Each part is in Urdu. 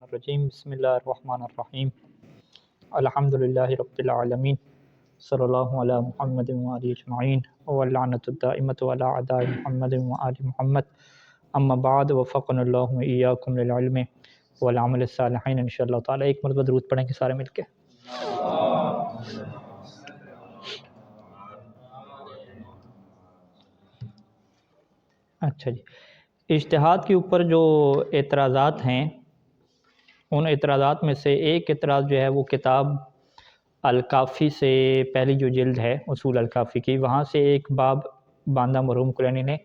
الرجیم بسم اللہ الرحمن الرحیم الحمدللہ رب العالمین صلی اللہ علی محمد وآلہ اجمعین واللعنۃ الدائمۃ علی اعداء محمد وآل محمد اما بعد وفقنا اللہ وإیاکم للعلم والعمل الصالحین انشاءاللہ تعالی۔ ایک مرتبہ درود پڑھیں گے سارے مل کے۔ اچھا جی، اجتہاد کے اوپر جو اعتراضات ہیں ان اعتراضات میں سے ایک اعتراض جو ہے وہ کتاب الکافی سے پہلی جو جلد ہے اصول الکافی کی، وہاں سے ایک باب باندھا مرحوم کلینی نے،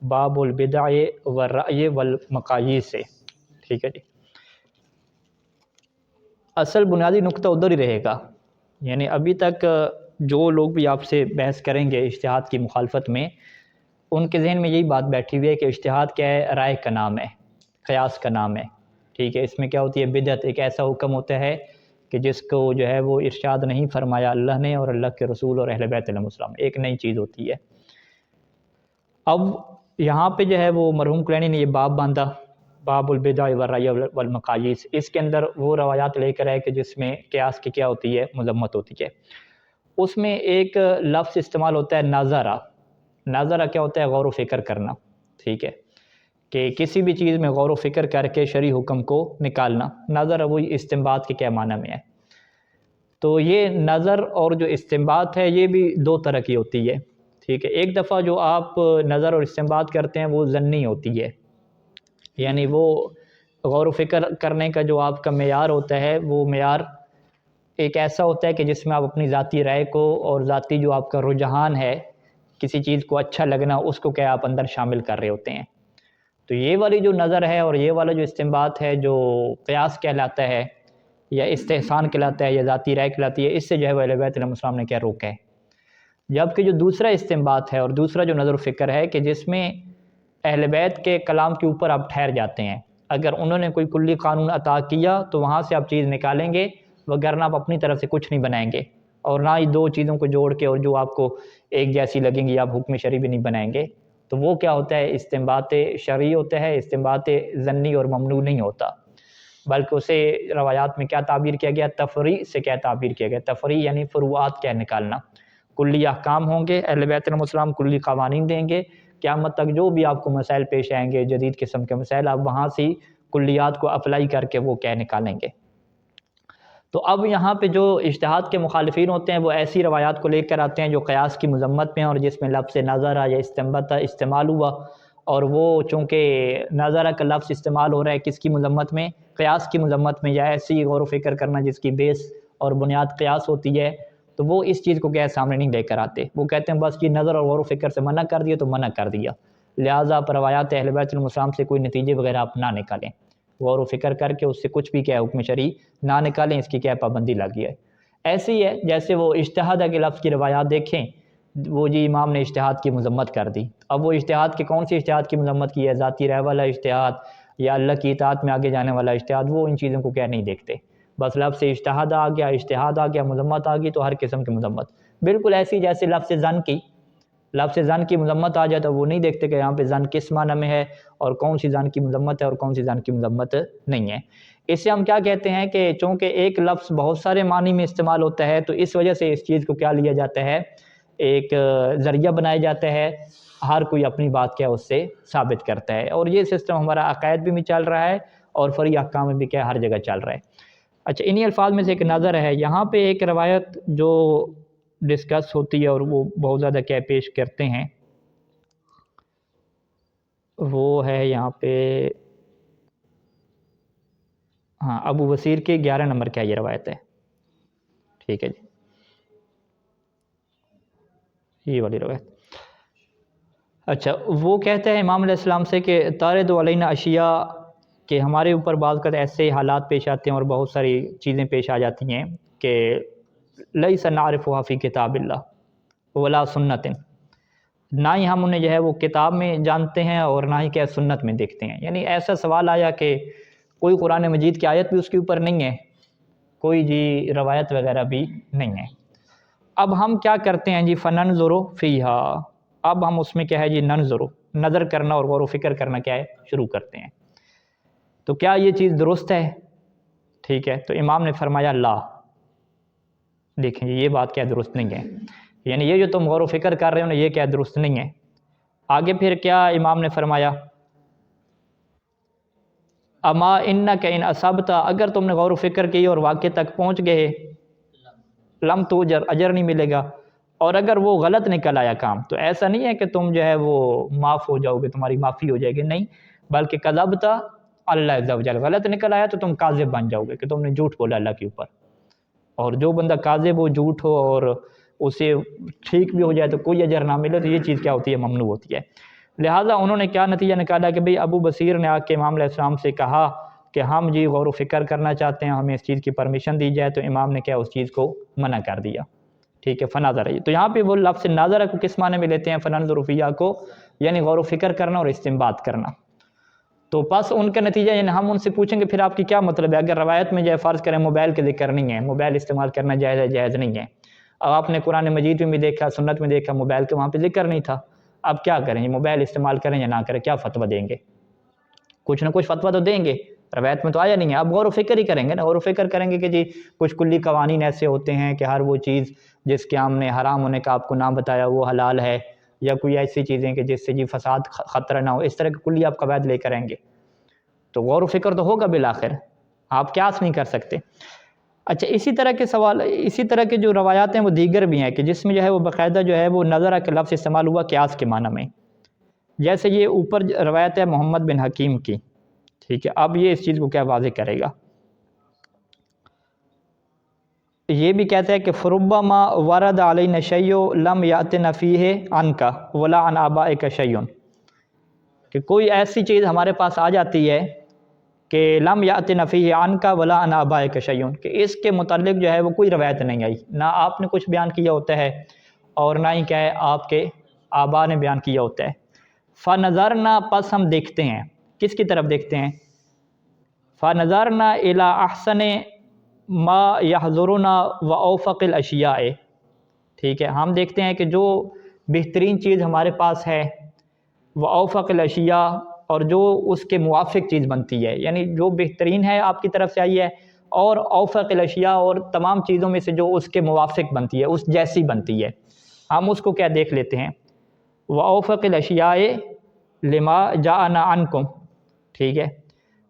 باب البدع والرأی والمقاییس سے، ٹھیک ہے جی۔ اصل بنیادی نقطہ ادھر ہی رہے گا، یعنی ابھی تک جو لوگ بھی آپ سے بحث کریں گے اجتہاد کی مخالفت میں، ان کے ذہن میں یہی بات بیٹھی ہوئی ہے کہ اجتہاد کیا ہے؟ رائے کا نام ہے، قیاس کا نام ہے، ٹھیک ہے۔ اس میں کیا ہوتی ہے؟ بدعت ایک ایسا حکم ہوتا ہے کہ جس کو جو ہے وہ ارشاد نہیں فرمایا اللہ نے اور اللہ کے رسول اور اہل بیت علیہ السلام، ایک نئی چیز ہوتی ہے۔ اب یہاں پہ جو ہے وہ مرحوم کلینی نے یہ باب باندھا، باب البدع والرأی والمقاییس، اس کے اندر وہ روایات لے کر آئے کہ جس میں قیاس کی کیا ہوتی ہے؟ مذمت ہوتی ہے۔ اس میں ایک لفظ استعمال ہوتا ہے ناظرہ۔ ناظرہ کیا ہوتا ہے؟ غور و فکر کرنا، ٹھیک ہے، کہ کسی بھی چیز میں غور و فکر کر کے شرعی حکم کو نکالنا۔ نظر وہی استنباط کے کیا معنی میں ہے؟ تو یہ نظر اور جو استنباط ہے یہ بھی دو طرح کی ہوتی ہے، ٹھیک ہے۔ ایک دفعہ جو آپ نظر اور استنباط کرتے ہیں وہ ظنی ہوتی ہے، یعنی وہ غور و فکر کرنے کا جو آپ کا معیار ہوتا ہے وہ معیار ایک ایسا ہوتا ہے کہ جس میں آپ اپنی ذاتی رائے کو اور ذاتی جو آپ کا رجحان ہے کسی چیز کو اچھا لگنا، اس کو کیا آپ اندر شامل کر رہے ہوتے ہیں۔ تو یہ والی جو نظر ہے اور یہ والا جو استنباط ہے جو قیاس کہلاتا ہے یا استحسان کہلاتا ہے یا ذاتی رائے کہلاتی ہے، اس سے جو ہے وہ اہل بیت علیہ السلام نے کیا روکا ہے۔ جبکہ جو دوسرا استنباط ہے اور دوسرا جو نظر و فکر ہے کہ جس میں اہل بیت کے کلام کے اوپر آپ ٹھہر جاتے ہیں، اگر انہوں نے کوئی کلی قانون عطا کیا تو وہاں سے آپ چیز نکالیں گے، وگرنہ آپ اپنی طرف سے کچھ نہیں بنائیں گے، اور نہ ہی دو چیزوں کو جوڑ کے اور جو آپ کو ایک جیسی لگیں گی آپ حکم شرعی بھی نہیں بنائیں گے۔ تو وہ کیا ہوتا ہے؟ استنباط شرعی ہوتا ہے، استنباط ظنی اور ممنوع نہیں ہوتا، بلکہ اسے روایات میں کیا تعبیر کیا گیا؟ تفریع سے کیا تعبیر کیا گیا؟ تفریع یعنی فروعات کیا نکالنا۔ کلی احکام ہوں گے، اہل بیت علیہ السلام کلی قوانین دیں گے، قیامت تک جو بھی آپ کو مسائل پیش آئیں گے جدید قسم کے مسائل، آپ وہاں سے کلیات کو اپلائی کر کے وہ کیا نکالیں گے۔ تو اب یہاں پہ جو اجتہاد کے مخالفین ہوتے ہیں وہ ایسی روایات کو لے کر آتے ہیں جو قیاس کی مذمت میں اور جس میں لفظ نظرہ یا استنبط استعمال ہوا، اور وہ چونکہ نظرہ کا لفظ استعمال ہو رہا ہے کس کی مذمت میں؟ قیاس کی مذمت میں، یا ایسی غور و فکر کرنا جس کی بیس اور بنیاد قیاس ہوتی ہے، تو وہ اس چیز کو کیا سامنے نہیں لے کر آتے۔ وہ کہتے ہیں بس یہ نظر اور غور و فکر سے منع کر دیا تو منع کر دیا، لہٰذا آپ روایات اہل بیت علیہ السلام سے کوئی نتیجے وغیرہ آپ نہ نکالیں، غور و فکر کر کے اس سے کچھ بھی کیا حکم شرعی نہ نکالیں، اس کی کیا پابندی لگی ہے۔ ایسے ہی ہے جیسے وہ اجتہاد کے لفظ کی روایات دیکھیں، وہ جی امام نے اجتہاد کی مذمت کر دی۔ اب وہ اجتہاد کے کون سی اجتہاد کی مذمت کی ہے؟ ذاتی رائے والا اجتہاد یا اللہ کی اطاعت میں آگے جانے والا اجتہاد؟ وہ ان چیزوں کو کیا نہیں دیکھتے، بس لفظ اجتہاد آ گیا، مذمت آ گئی تو ہر قسم کی مذمت۔ بالکل ایسی جیسے لفظ زن کی مذمت آ جائے تو وہ نہیں دیکھتے کہ یہاں پہ زن کس معنی میں ہے اور کون سی زن کی مذمت ہے اور کون سی زن کی مذمت نہیں ہے۔ اس سے ہم کیا کہتے ہیں کہ چونکہ ایک لفظ بہت سارے معنی میں استعمال ہوتا ہے تو اس وجہ سے اس چیز کو کیا لیا جاتا ہے؟ ایک ذریعہ بنایا جاتا ہے، ہر کوئی اپنی بات کیا اس سے ثابت کرتا ہے، اور یہ سسٹم ہمارا عقائد بھی چل رہا ہے اور فرعی احکام میں بھی کیا ہر جگہ چل رہا ہے۔ اچھا، انہی الفاظ میں سے ایک نظر ہے، یہاں پہ ایک روایت جو ڈسکس ہوتی ہے اور وہ بہت زیادہ کیا پیش کرتے ہیں، وہ ہے یہاں پہ ہاں ابو بصیر کے 11 نمبر کیا یہ روایت ہے، ٹھیک ہے جی، یہ والی روایت۔ اچھا، وہ کہتا ہے امام علیہ السلام سے کہ تارد علینا اشیاء، کہ ہمارے اوپر بعض کا ایسے حالات پیش آتے ہیں اور بہت ساری چیزیں پیش آ جاتی ہیں کہ لیس نعرفها فی کتاب اللہ ولا سنت، نہ ہی ہم انہیں جو ہے وہ کتاب میں جانتے ہیں اور نہ ہی کیا سنت میں دیکھتے ہیں۔ یعنی ایسا سوال آیا کہ کوئی قرآن مجید کی آیت بھی اس کے اوپر نہیں ہے، کوئی جی روایت وغیرہ بھی نہیں ہے۔ اب ہم کیا کرتے ہیں جی؟ فننظر فیہا، اب ہم اس میں کیا ہے جی؟ نظر کرنا اور غور و فکر کرنا کیا ہے؟ شروع کرتے ہیں۔ تو کیا یہ چیز درست ہے؟ ٹھیک ہے، تو امام نے فرمایا لا، دیکھیں یہ بات کیا درست نہیں ہے، یعنی یہ جو تم غور و فکر کر رہے ہو نا یہ کیا درست نہیں ہے۔ آگے پھر کیا امام نے فرمایا، اما انک ان اصبت، اگر تم نے غور و فکر کی اور واقع تک پہنچ گئے لم تو اجر نہیں ملے گا، اور اگر وہ غلط نکل آیا کام تو ایسا نہیں ہے کہ تم جو ہے وہ معاف ہو جاؤ گے، تمہاری معافی ہو جائے گی، نہیں، بلکہ کذبت اللہ عز و جل، غلط نکل آیا تو تم کاذب بن جاؤ گے کہ تم نے جھوٹ بولا اللہ کے اوپر، اور جو بندہ کاذب ہو، جھوٹ ہو اور اسے ٹھیک بھی ہو جائے تو کوئی اجر نہ ملے تو یہ چیز کیا ہوتی ہے، ممنوع ہوتی ہے۔ لہٰذا انہوں نے کیا نتیجہ نکالا کہ بھئی ابو بصیر نے آ کے امام علیہ السلام سے کہا کہ ہم جی غور و فکر کرنا چاہتے ہیں، ہمیں اس چیز کی پرمیشن دی جائے، تو امام نے کیا اس چیز کو منع کر دیا، ٹھیک ہے، فناظر، تو یہاں پہ وہ لفظ ناظرہ کو کس معنی میں لیتے ہیں، فننظر فیہا کو، یعنی غور و فکر کرنا اور استنباط کرنا۔ تو پس ان کا نتیجہ یعنی ہم ان سے پوچھیں گے پھر آپ کی کیا مطلب ہے، اگر روایت میں جو فرض کریں موبائل کے ذکر نہیں ہے، موبائل استعمال کرنا جائز ہے جائز نہیں ہے، اب آپ نے قرآن مجید میں بھی دیکھا، سنت میں دیکھا، موبائل کے وہاں پہ ذکر نہیں تھا، اب کیا کریں، یہ موبائل استعمال کریں یا نہ کریں، کیا فتویٰ دیں گے، کچھ نہ کچھ فتویٰ تو دیں گے، روایت میں تو آیا نہیں ہے، اب غور و فکر ہی کریں گے نا، غور و فکر کریں گے کہ جی کچھ کلی قوانین ایسے ہوتے ہیں کہ ہر وہ چیز جس کے ہم نے حرام ہونے کا آپ کو نہ بتایا وہ حلال ہے، یا کوئی ایسی چیزیں کہ جس سے جی فساد خطرہ نہ ہو، اس طرح کے کلی آپ قواعد لے کریں گے تو غور و فکر تو ہوگا بالآخر، آپ قیاس نہیں کر سکتے۔ اچھا، اسی طرح کے سوال، اسی طرح کے جو روایات ہیں وہ دیگر بھی ہیں کہ جس میں جو ہے وہ باقاعدہ جو ہے وہ نظرہ کا لفظ استعمال ہوا قیاس کے معنی میں، جیسے یہ اوپر روایت ہے محمد بن حکیم کی، ٹھیک ہے، اب یہ اس چیز کو کیا واضح کرے گا، یہ بھی کہتا ہے کہ فربما ورد علینا شیء لم یأتنا فیہ عنک ولا عن آبائک شیء، کہ کوئی ایسی چیز ہمارے پاس آ جاتی ہے کہ لم یأتنا فیہ عنک ولا عن آبائک شیء، کہ اس کے متعلق جو ہے وہ کوئی روایت نہیں آئی، نہ آپ نے کچھ بیان کیا ہوتا ہے اور نہ ہی کیا ہے آپ کے آبا نے بیان کیا ہوتا ہے۔ فنظرنا، پس ہم دیکھتے ہیں، کس کی طرف دیکھتے ہیں، فنظرنا الی احسن ما یحضرنا واوفق الاشیاء، ٹھیک ہے، ہم دیکھتے ہیں کہ جو بہترین چیز ہمارے پاس ہے، واوفق الاشیاء، اور جو اس کے موافق چیز بنتی ہے، یعنی جو بہترین ہے آپ کی طرف سے آئی ہے، اور اوفق الاشیاء، اور تمام چیزوں میں سے جو اس کے موافق بنتی ہے، اس جیسی بنتی ہے، ہم اس کو کیا دیکھ لیتے ہیں، واوفق الاشیاء لما جاءنا عنکم، ٹھیک ہے،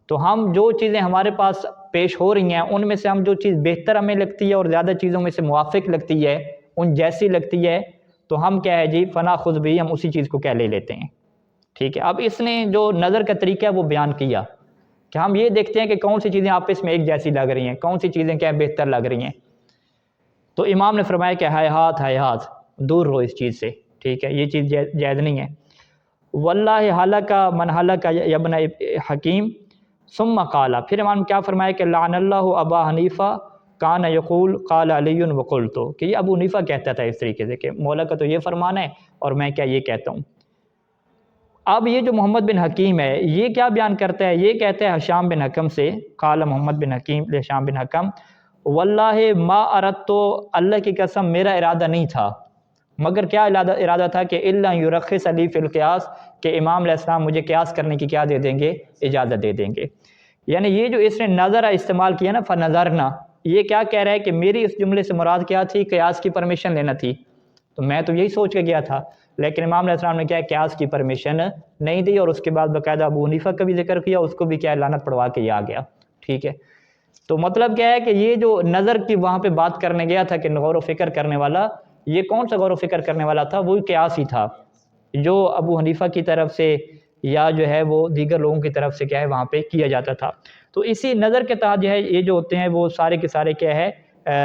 تو ہم جو چیزیں ہمارے پاس پیش ہو رہی ہیں ان میں سے ہم جو چیز بہتر ہمیں لگتی ہے اور زیادہ چیزوں میں سے موافق لگتی ہے، ان جیسی لگتی ہے، تو ہم کیا ہے جی فناخذ بھی، ہم اسی چیز کو کیا لے لیتے ہیں، ٹھیک ہے۔ اب اس نے جو نظر کا طریقہ ہے وہ بیان کیا کہ ہم یہ دیکھتے ہیں کہ کون سی چیزیں آپس میں ایک جیسی لگ رہی ہیں، کون سی چیزیں کیا بہتر لگ رہی ہیں، تو امام نے فرمایا کہ ہیہات دور رہو اس چیز سے، ٹھیک ہے، یہ چیز جائز نہیں ہے۔ واللہ ہلک من ہلک یا ابن حکیم، ثم قال، پھر امام نے کیا فرمایا کہ لعن اللہ ابا حنیفہ کان یقول قال علی وقلت، کہ یہ ابو حنیفہ کہتا تھا اس طریقے سے کہ مولا کا تو یہ فرمان ہے اور میں کیا یہ کہتا ہوں۔ اب یہ جو محمد بن حکیم ہے یہ کیا بیان کرتا ہے، یہ کہتا ہے ہشام بن حکم سے، قال محمد بن حکیم ہشام بن حکم، واللہ ما اردت، تو اللہ کی قسم میرا ارادہ نہیں تھا، مگر کیا ارادہ تھا کہ الا یرخص علی فی القیاس، کہ امام علیہ السلام مجھے قیاس کرنے کی کیا دے دیں گے، اجازت دے دیں گے۔ یعنی یہ جو اس نے نظرہ استعمال کیا نا، فنظرنا، یہ کیا کہہ رہا ہے کہ میری اس جملے سے مراد کیا تھی، قیاس کی پرمیشن لینا تھی، تو میں تو یہی سوچ کے گیا تھا، لیکن امام علیہ السلام نے کیا قیاس کی پرمیشن نہیں دی، اور اس کے بعد باقاعدہ ابو حنیفہ کا بھی ذکر کیا، اس کو بھی کیا لعنت پڑھوا کے یہ آ گیا، ٹھیک ہے۔ تو مطلب کیا ہے کہ یہ جو نظر کی وہاں پہ بات کرنے گیا تھا کہ غور و فکر کرنے والا، یہ کون سا غور و فکر کرنے والا تھا، وہی قیاس ہی تھا جو ابو حنیفہ کی طرف سے یا جو ہے وہ دیگر لوگوں کی طرف سے کیا ہے وہاں پہ کیا جاتا تھا۔ تو اسی نظر کے تحت جو ہے یہ جو ہوتے ہیں وہ سارے کے سارے کیا ہے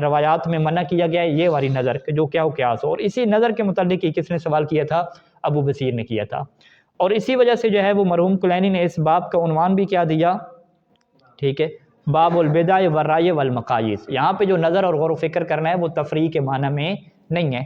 روایات میں منع کیا گیا ہے یہ والی نظر جو کیا ہو قیاس ہو، اور اسی نظر کے متعلق ہی کس نے سوال کیا تھا، ابو بصیر نے کیا تھا، اور اسی وجہ سے جو ہے وہ مرحوم کلینی نے اس باب کا عنوان بھی کیا دیا، ٹھیک ہے، باب البدع والرائے والمقاییس، یہاں پہ جو نظر اور غور و فکر کرنا ہے وہ تفریح کے معنی میں نہیں ہے۔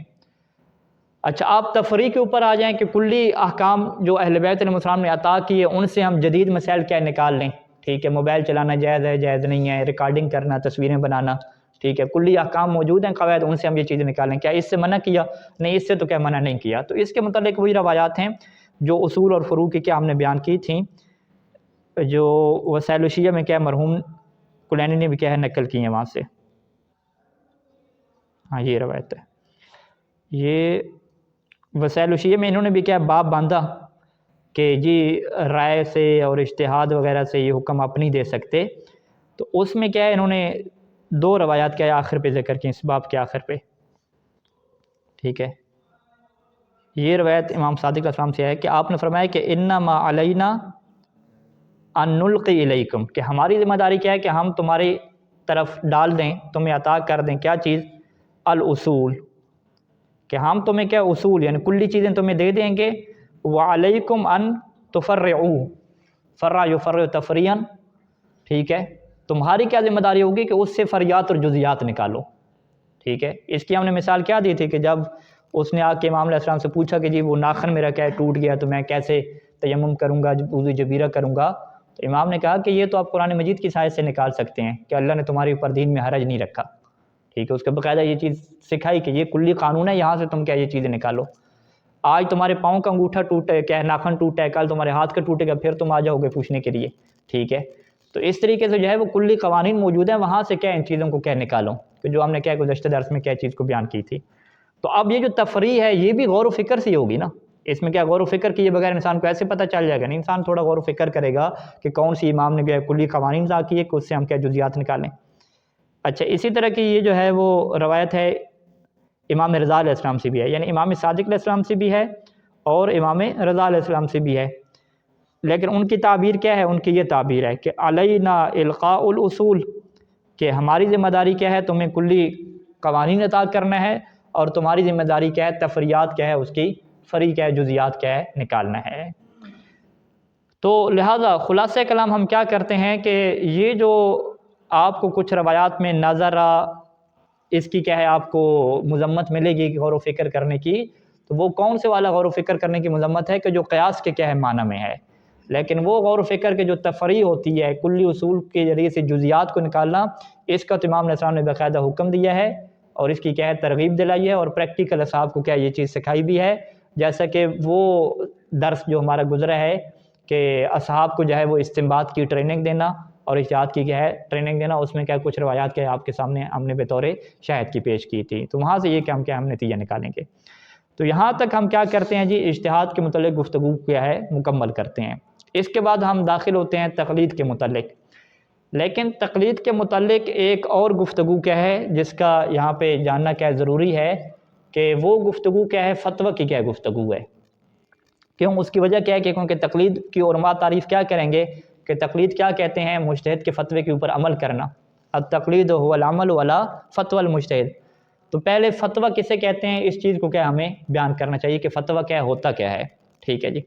اچھا، آپ تفریح کے اوپر آ جائیں کہ کلی احکام جو اہل بیت علیہ السلام نے عطا کیے ان سے ہم جدید مسائل کیا نکال لیں، ٹھیک ہے، موبائل چلانا جائز ہے جائز نہیں ہے، ریکارڈنگ کرنا، تصویریں بنانا، ٹھیک ہے، کلی احکام موجود ہیں قواعد، ان سے ہم یہ چیزیں نکالیں، کیا اس سے منع کیا، نہیں اس سے تو کیا منع نہیں کیا۔ تو اس کے متعلق وہی روایات ہیں جو اصول اور فروع کی کیا ہم نے بیان کی تھیں، جو وسائل الشیعہ میں کیا مرحوم کلینی نے بھی کیا ہے نقل کی ہے وہاں سے. ہاں یہ روایت ہے. یہ وسائل الشیعہ میں انہوں نے بھی کیا باب باندھا کہ جی رائے سے اور اجتہاد وغیرہ سے یہ حکم آپ نہیں دے سکتے. تو اس میں کیا ہے انہوں نے 2 روایات کیا ہے آخر پہ ذکر کی اس باب کے آخر پہ. ٹھیک ہے. یہ روایت امام صادق علیہ السلام سے ہے کہ آپ نے فرمایا کہ انما علینا ان نلقی الیکم، کہ ہماری ذمہ داری کیا ہے کہ ہم تمہاری طرف ڈال دیں، تمہیں عطا کر دیں کیا چیز؟ الاصول، کہ ہم تمہیں کیا اصول یعنی کلی چیزیں تمہیں دے دیں گے. وعلیکم ان تفرعوا، فرع یفرع تفریعا. ٹھیک ہے. تمہاری کیا ذمہ داری ہوگی کہ اس سے فریات اور جزیات نکالو. ٹھیک ہے. اس کی ہم نے مثال کیا دی تھی کہ جب اس نے آ کے امام علیہ السلام سے پوچھا کہ جی وہ ناخن میرا کیا ہے ٹوٹ گیا تو میں کیسے تیمم کروں گا، وضو جبیرہ کروں گا. تو امام نے کہا کہ یہ تو آپ قرآن مجید کی سائے سے نکال سکتے ہیں کہ اللہ نے تمہارے اوپر دین میں حرج نہیں رکھا. ٹھیک ہے. اس کے باقاعدہ یہ چیز سکھائی کہ یہ کلی قانون ہے، یہاں سے تم کیا یہ چیزیں نکالو. آج تمہارے پاؤں کا انگوٹھا ٹوٹا ہے، کیا ہے ناخن ٹوٹا ہے، کل تمہارے ہاتھ کا ٹوٹے گا، پھر تم آ جاؤ گے پوچھنے کے لیے. ٹھیک ہے. تو اس طریقے سے جو ہے وہ کلی قوانین موجود ہیں، وہاں سے کیا ان چیزوں کو کیا نکالو کہ جو ہم نے کیا گزشتہ درس میں کیا چیز کو بیان کی تھی. تو اب یہ جو تفریح ہے یہ بھی غور و فکر سے ہوگی نا. اس میں کیا غور و فکر کیے بغیر انسان کو ایسے پتہ چل جائے گا نہیں. انسان تھوڑا غور و فکر کرے گا کہ کون سی امام نے جو ہے کلی قوانین ذا کیے کہ اس سے ہم کیا جزیات نکالیں. اچھا اسی طرح کی یہ جو ہے وہ روایت ہے امام رضا علیہ السلام سے بھی ہے، یعنی امام صادق علیہ السلام سے بھی ہے اور امام رضا علیہ السلام سے بھی ہے. لیکن ان کی تعبیر کیا ہے؟ ان کی یہ تعبیر ہے کہ علینا القاء الاصول، کہ ہماری ذمہ داری کیا ہے تمہیں کلی قوانین عطا کرنا ہے، اور تمہاری ذمہ داری کیا ہے تفریعات کیا ہے اس کی فری کیا ہے جزیات کیا ہے نکالنا ہے. تو لہٰذا خلاصہ کلام ہم کیا کرتے ہیں کہ یہ جو آپ کو کچھ روایات میں نظر اس کی کیا ہے آپ کو مذمت ملے گی غور و فکر کرنے کی، تو وہ کون سے والا غور و فکر کرنے کی مذمت ہے کہ جو قیاس کے کیا ہے معنی میں ہے. لیکن وہ غور و فکر کے جو تفریع ہوتی ہے کلی اصول کے ذریعے سے جزیات کو نکالنا، اس کا تو امام علیہ السلام نے باقاعدہ حکم دیا ہے اور اس کی کیا ہے ترغیب دلائی ہے، اور پریکٹیکل اصحاب کو کیا یہ چیز سکھائی بھی ہے. جیسا کہ وہ درس جو ہمارا گزرا ہے کہ اصحاب کو جو ہے وہ استنباط کی ٹریننگ دینا اور اجتہاد کی کیا ہے ٹریننگ دینا، اس میں کیا کچھ روایات کیا آپ کے سامنے ہم نے بطور شاہد کی پیش کی تھی. تو وہاں سے یہ کہ ہم کیا ہم نتیجہ نکالیں گے. تو یہاں تک ہم کیا کرتے ہیں جی اجتہاد کے متعلق گفتگو کیا ہے مکمل کرتے ہیں. اس کے بعد ہم داخل ہوتے ہیں تقلید کے متعلق. لیکن تقلید کے متعلق ایک اور گفتگو کیا ہے جس کا یہاں پہ جاننا کیا ضروری ہے کہ وہ گفتگو کیا ہے فتویٰ کی کیا گفتگو ہے. کیوں؟ اس کی وجہ کیا ہے کہ کیونکہ تقلید کی علماء تعریف کیا کریں گے کہ تقلید کیا کہتے ہیں؟ مجتہد کے فتوے کے اوپر عمل کرنا. التقلید هو العمل ولا فتوى المجتہد. تو پہلے فتویٰ کسے کہتے ہیں اس چیز کو کیا ہمیں بیان کرنا چاہیے کہ فتویٰ کیا ہوتا کیا ہے. ٹھیک ہے جی.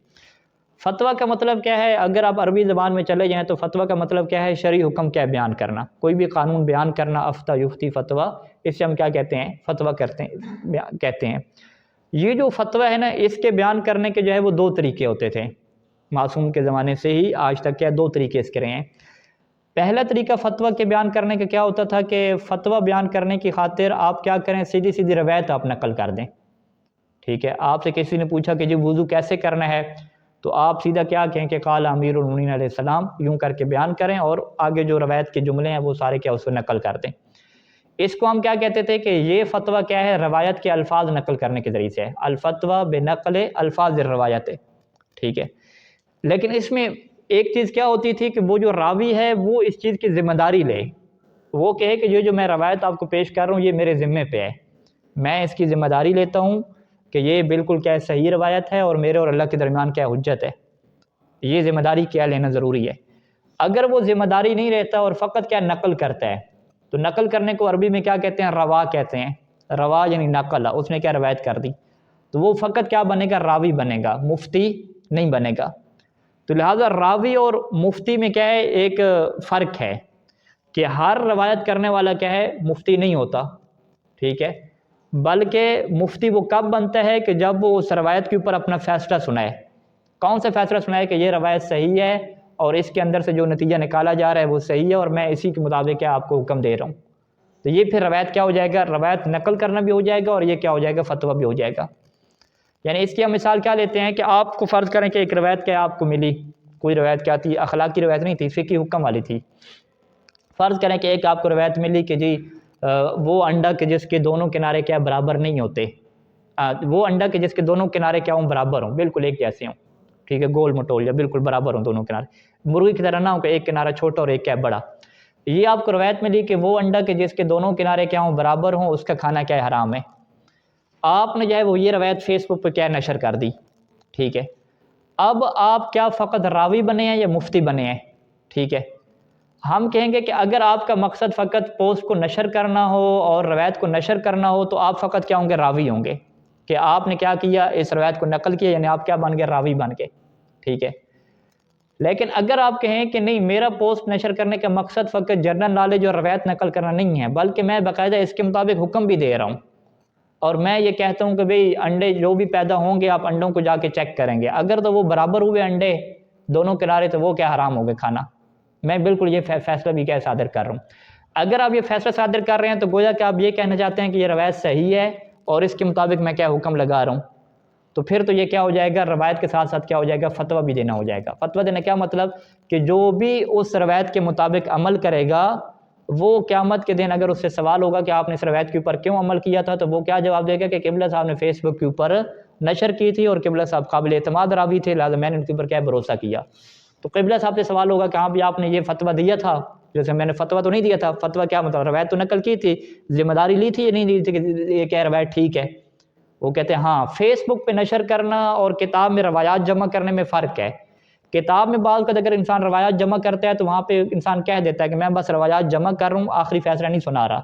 فتویٰ کا مطلب کیا ہے؟ اگر آپ عربی زبان میں چلے جائیں تو فتویٰ کا مطلب کیا ہے؟ شرعی حکم کیا بیان کرنا، کوئی بھی قانون بیان کرنا. افتہ یفتی فتویٰ، اس سے ہم کیا کہتے ہیں؟ فتویٰ کہتے ہیں. یہ جو فتویٰ ہے نا اس کے بیان کرنے کے جو ہے وہ 2 طریقے ہوتے تھے معصوم کے زمانے سے ہی آج تک کیا 2 طریقے اس کے رہے ہیں. پہلا طریقہ فتویٰ کے بیان کرنے کا کیا ہوتا تھا کہ فتویٰ بیان کرنے کی خاطر آپ کیا کریں سیدھی سیدھی روایت آپ نقل کر دیں. ٹھیک ہے. آپ سے کسی نے پوچھا کہ جی وضو کیسے کرنا ہے تو آپ سیدھا کیا کہیں کہ قال امیر المؤمنین علیہ السلام یوں کر کے بیان کریں اور آگے جو روایت کے جملے ہیں وہ سارے کیا اس کو نقل کر دیں. اس کو ہم کیا کہتے تھے کہ یہ فتویٰ کیا ہے؟ روایت کے الفاظ نقل کرنے کے ذریعے سے ہے. الفتویٰ بنقل الفاظ الروایت. ٹھیک ہے. لیکن اس میں ایک چیز کیا ہوتی تھی کہ وہ جو راوی ہے وہ اس چیز کی ذمہ داری لے، وہ کہے کہ یہ جو میں روایت آپ کو پیش کر رہا ہوں یہ میرے ذمے پہ ہے، میں اس کی ذمہ داری لیتا ہوں کہ یہ بالکل کیا صحیح روایت ہے اور میرے اور اللہ کے درمیان کیا حجت ہے. یہ ذمہ داری کیا لینا ضروری ہے. اگر وہ ذمہ داری نہیں رہتا اور فقط کیا نقل کرتا ہے تو نقل کرنے کو عربی میں کیا کہتے ہیں؟ روا کہتے ہیں. روا یعنی نقل، اس نے کیا روایت کر دی، تو وہ فقط کیا بنے گا؟ راوی بنے گا، مفتی نہیں بنے گا. تو لہٰذا راوی اور مفتی میں کیا ہے ایک فرق ہے کہ ہر روایت کرنے والا کیا ہے مفتی نہیں ہوتا. ٹھیک ہے. بلکہ مفتی وہ کب بنتا ہے کہ جب وہ اس روایت کے اوپر اپنا فیصلہ سنائے. کون سا فیصلہ سنائے؟ کہ یہ روایت صحیح ہے اور اس کے اندر سے جو نتیجہ نکالا جا رہا ہے وہ صحیح ہے اور میں اسی کے مطابق کیا آپ کو حکم دے رہا ہوں. تو یہ پھر روایت کیا ہو جائے گا؟ روایت نقل کرنا بھی ہو جائے گا اور یہ کیا ہو جائے گا؟ فتویٰ بھی ہو جائے گا. یعنی اس کی ہم مثال کیا لیتے ہیں کہ آپ کو فرض کریں کہ ایک روایت کیا آپ کو ملی، کوئی روایت کیا تھی؟ اخلاق کی روایت نہیں تھی، فقہی حکم والی تھی. فرض کریں کہ ایک آپ کو روایت ملی کہ جی وہ انڈا کہ جس کے دونوں کنارے کیا برابر نہیں ہوتے، وہ انڈا کہ جس کے دونوں کنارے کیا ہوں برابر ہوں، بالکل ایک جیسے ہوں، ٹھیک ہے، گول مٹول یا بالکل برابر ہوں دونوں کنارے، مرغی کی طرح نہ ہو کہ ایک کنارہ چھوٹا اور ایک کیا بڑا۔ یہ آپ کو روایت ملی کہ وہ انڈا کہ جس کے دونوں کنارے کیا ہوں برابر ہوں، اس کا کھانا کیا حرام ہے۔ آپ نے جو ہے وہ یہ روایت فیس بک پہ کیا نشر کر دی، ٹھیک ہے۔ اب آپ کیا فقط راوی بنے ہیں یا مفتی بنے ہیں، ٹھیک ہے۔ ہم کہیں گے کہ اگر آپ کا مقصد فقط پوسٹ کو نشر کرنا ہو اور روایت کو نشر کرنا ہو تو آپ فقط کیا ہوں گے، راوی ہوں گے، کہ آپ نے کیا کیا، اس روایت کو نقل کیا، یعنی آپ کیا بن گئے، راوی بن گئے، ٹھیک ہے۔ لیکن اگر آپ کہیں کہ نہیں، میرا پوسٹ نشر کرنے کا مقصد فقط جنرل نالج اور روایت نقل کرنا نہیں ہے، بلکہ میں باقاعدہ اس کے مطابق حکم بھی دے رہا ہوں، اور میں یہ کہتا ہوں کہ بھئی انڈے جو بھی پیدا ہوں گے آپ انڈوں کو جا کے چیک کریں گے، اگر تو وہ برابر ہوئے انڈے دونوں کنارے تو وہ کیا حرام ہو گئے کھانا، میں بالکل یہ فیصلہ بھی کیا صادر کر رہا ہوں۔ اگر آپ یہ فیصلہ صادر کر رہے ہیں تو گویا کہ آپ یہ کہنا چاہتے ہیں کہ یہ روایت صحیح ہے اور اس کے مطابق میں کیا حکم لگا رہا ہوں، تو پھر تو یہ کیا ہو جائے گا، روایت کے ساتھ ساتھ کیا ہو جائے گا، فتویٰ بھی دینا ہو جائے گا۔ فتویٰ دینا کیا مطلب کہ جو بھی اس روایت کے مطابق عمل کرے گا وہ قیامت کے دن اگر اس سے سوال ہوگا کہ آپ نے اس روایت کے اوپر کیوں عمل کیا تھا، تو وہ کیا جواب دے گا کہ قبلہ صاحب نے فیس بک کے اوپر نشر کی تھی اور قبلہ صاحب قابل اعتماد راوی تھے، لہٰذا میں نے ان کے اوپر کیا بھروسہ کیا۔ تو قبلہ صاحب سے سوال ہوگا کہ ہاں بھی آپ نے یہ فتویٰ دیا تھا، جیسے میں نے فتویٰ تو نہیں دیا تھا، فتویٰ کیا مطلب، روایت تو نقل کی تھی، ذمہ داری لی تھی یا نہیں لی تھی کہ یہ کیا روایت ٹھیک ہے۔ وہ کہتے ہیں ہاں، فیس بک پہ نشر کرنا اور کتاب میں روایات جمع کرنے میں فرق ہے۔ کتاب میں بعض کا اگر انسان روایات جمع کرتا ہے تو وہاں پہ انسان کہہ دیتا ہے کہ میں بس روایات جمع کر رہا ہوں، آخری فیصلہ نہیں سنا رہا،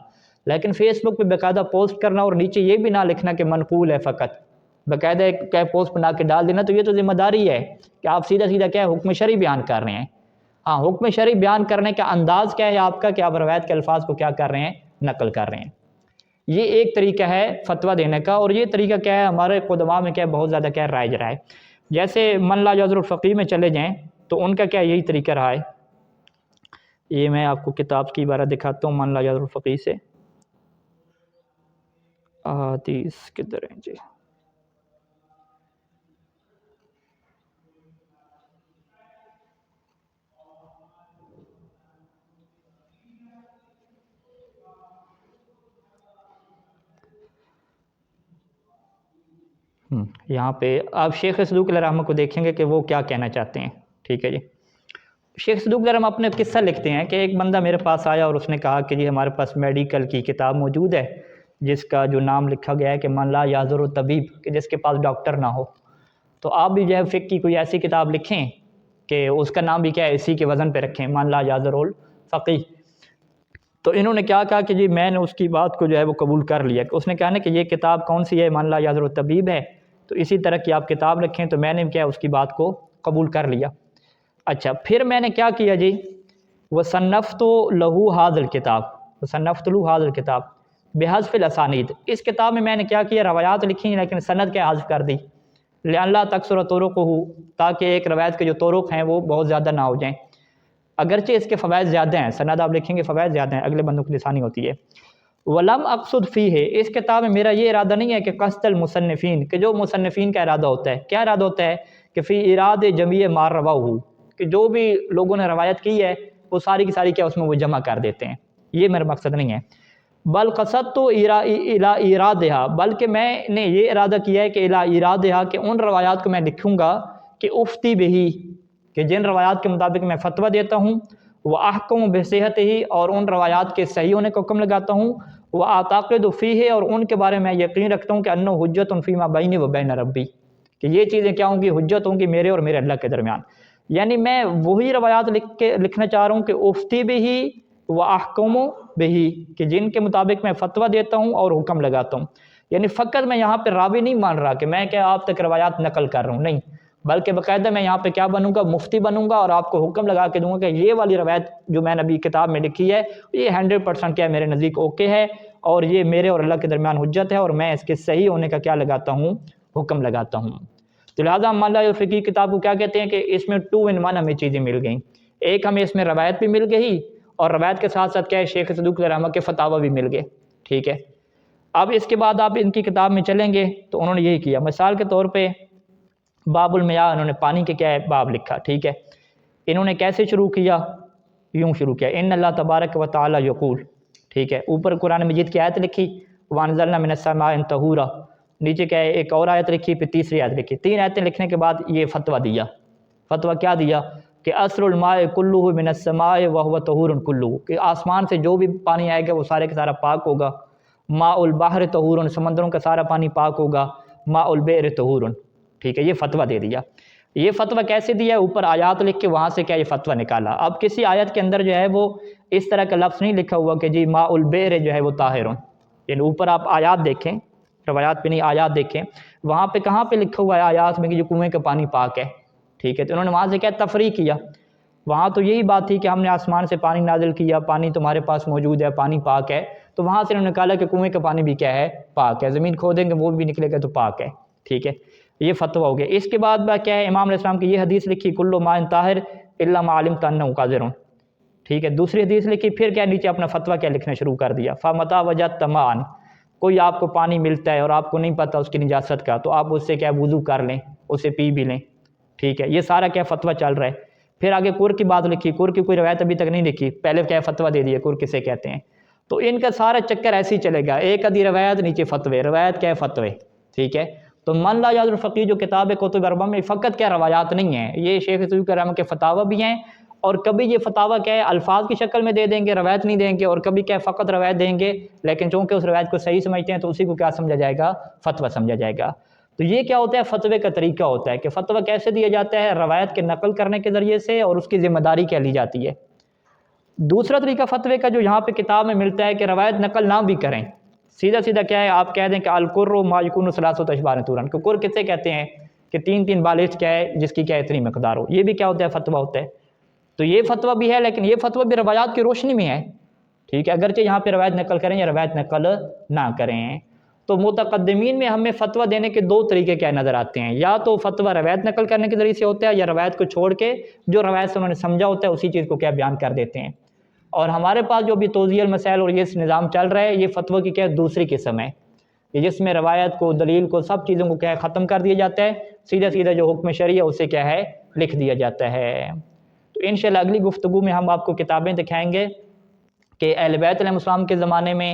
لیکن فیس بک پہ باقاعدہ پوسٹ کرنا اور نیچے یہ بھی نہ لکھنا کہ منقول ہے، فقط باقاعدہ ایک پوسٹ بنا کے ڈال دینا، تو یہ تو ذمہ داری ہے کہ آپ سیدھا سیدھا کیا ہے، حکم شرعی بیان کر رہے ہیں۔ ہاں، حکم شرعی بیان کرنے کا انداز کیا ہے آپ کا، کہ آپ روایت کے الفاظ کو کیا کر رہے ہیں، نقل کر رہے ہیں۔ یہ ایک طریقہ ہے فتویٰ دینے کا، اور یہ طریقہ کیا ہے ہمارے قدماء میں کیا بہت زیادہ کیا رائج رہا ہے۔ جیسے من لا یعذر الفقیہ میں چلے جائیں تو ان کا کیا یہی طریقہ رہا ہے۔ یہ میں آپ کو کتاب کی عبارت دکھاتا ہوں من لا یعذر الفقیہ سے، احادیث کدھر ہیں جی، یہاں پہ آپ شیخ صدوق علیہ رحمہ کو دیکھیں گے کہ وہ کیا کہنا چاہتے ہیں، ٹھیک ہے جی۔ شیخ صدوق علیہ رحمہ اپنے قصہ لکھتے ہیں کہ ایک بندہ میرے پاس آیا اور اس نے کہا کہ جی ہمارے پاس میڈیکل کی کتاب موجود ہے جس کا جو نام لکھا گیا ہے کہ من لا یعذر الطبیب، کہ جس کے پاس ڈاکٹر نہ ہو، تو آپ بھی جو ہے فقہ کی کوئی ایسی کتاب لکھیں کہ اس کا نام بھی کیا ہے، اسی کے وزن پہ رکھیں، من لا یعذر الفقیہ۔ تو انہوں نے کیا کہا کہ جی میں نے اس کی بات کو جو ہے وہ قبول کر لیا۔ اس نے کہا نا کہ یہ کتاب کون سی ہے، من لا یعذر الطبیب ہے، تو اسی طرح کی آپ کتاب رکھیں، تو میں نے کیا اس کی بات کو قبول کر لیا۔ اچھا، پھر میں نے کیا کیا جی، وصنفت لہ ھذا الکتاب، وصنفت لہ ھذا الکتاب بحذف الاسانید، اس کتاب میں میں نے کیا کیا، روایات لکھی لیکن سند کے حذف کر دی، لئلا تکثر طرقہ، تاکہ ایک روایت کے جو طرق ہیں وہ بہت زیادہ نہ ہو جائیں، اگرچہ اس کے فوائد زیادہ ہیں، سند آپ لکھیں گے فوائد زیادہ ہیں، اگلے بندوں کی لسانی ہوتی ہے۔ ولم اقصد فیہ، اس کتاب میں میرا یہ ارادہ نہیں ہے کہ قصد المصنفین، کہ جو مصنفین کا ارادہ ہوتا ہے، کیا ارادہ ہوتا ہے کہ فی اراد جمیع ما رواہ، کہ جو بھی لوگوں نے روایت کی ہے وہ ساری کی ساری کیا اس میں وہ جمع کر دیتے ہیں، یہ میرا مقصد نہیں ہے۔ بل قصدت الی ارادہا، بلکہ میں نے یہ ارادہ کیا ہے کہ الی ارادہا، کہ ان روایات کو میں لکھوں گا کہ افتی بہی، کہ جن روایات کے مطابق میں فتویٰ دیتا ہوں، وہ احکم بصحتہ، اور ان روایات کے صحیح ہونے کو حکم لگاتا ہوں، وہ اعتقد فیہ، اور ان کے بارے میں یقین رکھتا ہوں کہ انہ حجت فیما بینی و بین ربی، کہ یہ چیزیں کیا ہوں گی، حجت ہوں گی میرے اور میرے اللہ کے درمیان۔ یعنی میں وہی روایات لکھنا چاہ رہا ہوں کہ افتی بہی و احکم بہی، کہ جن کے مطابق میں فتویٰ دیتا ہوں اور حکم لگاتا ہوں۔ یعنی فقط میں یہاں پہ راوی نہیں مان رہا کہ میں کیا آپ تک روایات نقل کر رہا ہوں، نہیں، بلکہ باقاعدہ میں یہاں پہ کیا بنوں گا، مفتی بنوں گا، اور آپ کو حکم لگا کے دوں گا کہ یہ والی روایت جو میں نے ابھی کتاب میں لکھی ہے یہ 100% کیا میرے نزدیک اوکے ہے، اور یہ میرے اور اللہ کے درمیان حجت ہے، اور میں اس کے صحیح ہونے کا کیا لگاتا ہوں، حکم لگاتا ہوں۔ تو لہٰذا من لا یعذر الفقیہ کتاب کو کیا کہتے ہیں کہ اس میں 2 in 1 ہمیں چیزیں مل گئیں، ایک ہمیں اس میں روایت بھی مل گئی، اور روایت کے ساتھ ساتھ کیا ہے، شیخ صدوق علیہ رحمہ کے فتاوی بھی مل گئے، ٹھیک ہے۔ اب اس کے بعد آپ ان کی کتاب میں چلیں گے تو انہوں نے یہی کیا، مثال کے طور پہ باب المیاہ، انہوں نے پانی کے کیا ہے باب لکھا، ٹھیک ہے۔ انہوں نے کیسے شروع کیا، یوں شروع کیا ان اللہ تبارک و تعالی یقول، ٹھیک ہے، اوپر قرآن مجید کی آیت لکھی وانزلنا من السماء طہورا، نیچے کیا ہے ایک اور آیت لکھی، پھر تیسری آیت لکھی، 3 آیتیں لکھنے کے بعد یہ فتویٰ دیا۔ فتویٰ کیا دیا کہ اصل الماء کلہ من السماء وهو طہور کلہ، کہ آسمان سے جو بھی پانی آئے گا وہ سارے کا سارا پاک ہوگا۔ ماء البحر طہور، سمندروں کا سارا پانی پاک ہوگا۔ ماء البئر طہور، ٹھیک ہے، یہ فتویٰ دے دیا۔ یہ فتویٰ کیسے دیا؟ اوپر آیات لکھ کے وہاں سے کیا یہ فتویٰ نکالا۔ اب کسی آیت کے اندر جو ہے وہ اس طرح کا لفظ نہیں لکھا ہوا کہ جی ماء البئر جو ہے وہ طاہر، یعنی اوپر آپ آیات دیکھیں، روایات پہ نہیں آیات دیکھیں، وہاں پہ کہاں پہ لکھا ہوا ہے آیات میں کہ جو کنویں کا پانی پاک ہے، ٹھیک ہے، تو انہوں نے وہاں سے کیا تفریق کیا۔ وہاں تو یہی بات تھی کہ ہم نے آسمان سے پانی نازل کیا، پانی تمہارے پاس موجود ہے، پانی پاک ہے، تو وہاں سے انہوں نے نکالا کہ کنویں کا پانی بھی کیا ہے، پاک ہے، زمین کھودیں گے وہ بھی نکلے گا تو پاک ہے، ٹھیک ہے، یہ فتویٰ ہو گیا۔ اس کے بعد کیا ہے، امام علیہ السلام کی یہ حدیث لکھی کل ماء طاہر الا ما علمت انہ قاذر، ٹھیک ہے، دوسری حدیث لکھی، پھر کیا نیچے اپنا فتویٰ کیا لکھنا شروع کر دیا، فمتى وجدت ماء، کوئی آپ کو پانی ملتا ہے اور آپ کو نہیں پتہ اس کی نجاست کا، تو آپ اس سے کیا وضو کر لیں، اسے پی بھی لیں، ٹھیک ہے، یہ سارا کیا فتویٰ چل رہا ہے۔ پھر آگے کور کی بات لکھی، کور کی کوئی روایت ابھی تک نہیں لکھی، پہلے کیا فتویٰ دے دیا کور کسے کہتے ہیں، تو ان کا سارا چکر ایسے ہی چلے گا، ایک ادھی روایت نیچے فتوے، روایت کیا ہے فتوے، ٹھیک ہے۔ تو من لا یعذر الفقیہ جو کتاب کتب اربعہ میں فقط کیا روایات نہیں ہیں، یہ شیخ سعدی رحمہ کے فتاوی بھی ہیں، اور کبھی یہ فتاوی کیا ہے الفاظ کی شکل میں دے دیں گے، روایت نہیں دیں گے، اور کبھی کیا فقط روایت دیں گے، لیکن چونکہ اس روایت کو صحیح سمجھتے ہیں تو اسی کو کیا سمجھا جائے گا، فتویٰ سمجھا جائے گا۔ تو یہ کیا ہوتا ہے، فتوے کا طریقہ ہوتا ہے کہ فتویٰ کیسے دیا جاتا ہے، روایت کے نقل کرنے کے ذریعے سے، اور اس کی ذمہ داری کیا لی جاتی ہے۔ دوسرا طریقہ فتوے کا جو یہاں پہ کتاب میں ملتا ہے کہ روایت نقل نہ بھی کریں، سیدھا سیدھا کیا ہے، آپ کہہ دیں کہ القر ما یکون ثلاثۃ اشبار طولا، کہ قر کسے کہتے ہیں کہ 3 بالش کیا ہے جس کی کیا اتنی مقدار ہو، یہ بھی کیا ہوتا ہے، فتویٰ ہوتا ہے۔ تو یہ فتویٰ بھی ہے، لیکن یہ فتویٰ بھی روایات کی روشنی میں ہے، ٹھیک ہے، اگرچہ یہاں پہ روایت نقل کریں یا روایت نقل نہ کریں۔ تو متقدمین میں ہمیں فتویٰ دینے کے 2 طریقے کیا نظر آتے ہیں، یا تو فتویٰ روایت نقل کرنے کے ذریعے سے ہوتا ہے، یا روایت کو چھوڑ کے جو روایت سے انہوں نے سمجھا ہوتا ہے اسی چیز کو کیا بیان کر دیتے ہیں۔ اور ہمارے پاس جو بھی توضیح المسائل اور یہ نظام چل رہا ہے، یہ فتویٰ کی کیا دوسری قسم ہے، جس میں روایت کو، دلیل کو، سب چیزوں کو کیا ہے ختم کر دیا جاتا ہے، سیدھا سیدھا جو حکم شرعی ہے اسے کیا ہے لکھ دیا جاتا ہے۔ تو انشاءاللہ اگلی گفتگو میں ہم آپ کو کتابیں دکھائیں گے کہ اہل بیت علیہ السلام کے زمانے میں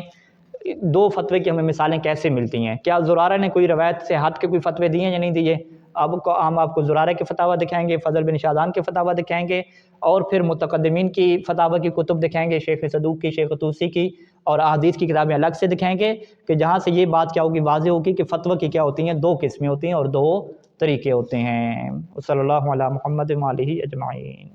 2 فتوے کی ہمیں مثالیں کیسے ملتی ہیں، کیا زرارہ نے کوئی روایت سے ہٹ کے کوئی فتوے دیے ہیں یا نہیں دیے۔ اب ہم آپ کو زرارہ کے فتاویٰ دکھائیں گے، فضل بن شاذان کے فتاویٰ دکھائیں گے، اور پھر متقدمین کی فتاویٰ کی کتب دکھائیں گے، شیخ صدوق کی، شیخ طوسی کی، اور احادیث کی کتابیں الگ سے دکھائیں گے، کہ جہاں سے یہ بات کیا ہوگی، واضح ہوگی کہ فتویٰ کی کیا ہوتی ہیں، 2 قسمیں ہوتی ہیں اور 2 طریقے ہوتے ہیں۔ صلی اللہ علی محمد و آلہ اجمعین۔